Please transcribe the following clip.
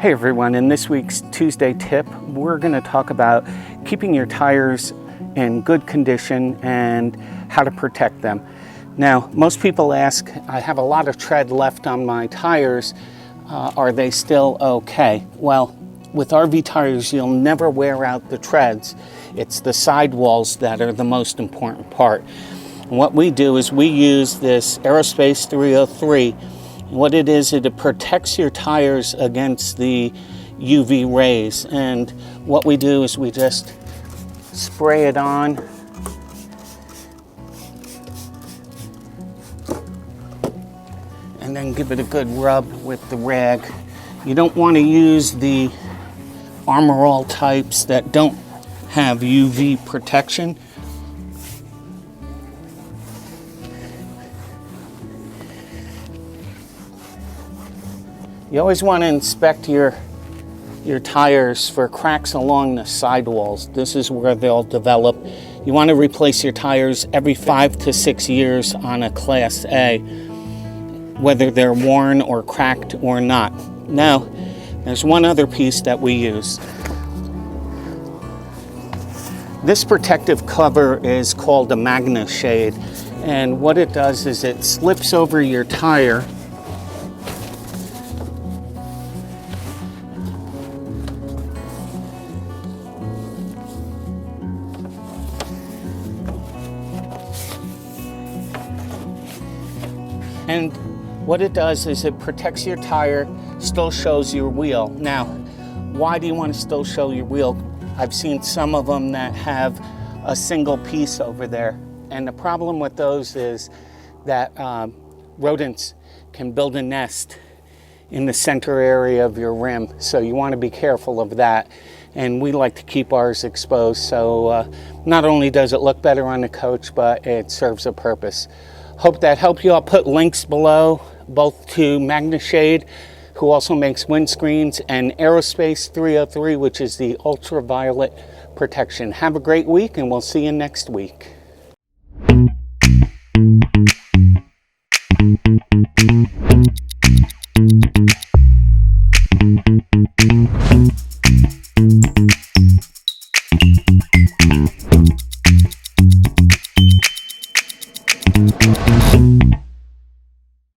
Hey everyone, in this week's Tuesday tip, we're going to talk about keeping your tires in good condition and how to protect them. Now, most people ask, I have a lot of tread left on my tires, are they still okay? Well, with RV tires, you'll never wear out the treads. It's the sidewalls that are the most important part. And what we do is we use this Aerospace 303. What it is, it protects your tires against the UV rays. And what we do is we just spray it on. And then give it a good rub with the rag. You don't want to use the Armor All types that don't have UV protection. You always want to inspect your tires for cracks along the sidewalls. This is where they'll develop. You want to replace your tires every 5 to 6 years on a Class A, whether they're worn or cracked or not. Now, there's one other piece that we use. This protective cover is called a Magnus Shade, and what it does is it slips over your tire and what it does is it protects your tire, still shows your wheel. Now, why do you want to still show your wheel? I've seen some of them that have a single piece over there. And the problem with those is that rodents can build a nest in the center area of your rim. So you want to be careful of that. And we like to keep ours exposed. So not only does it look better on the coach, but it serves a purpose. Hope that helped you. I'll put links below, both to Magnus Shade, who also makes windscreens, and Aerospace 303, which is the ultraviolet protection. Have a great week, and we'll see you next week.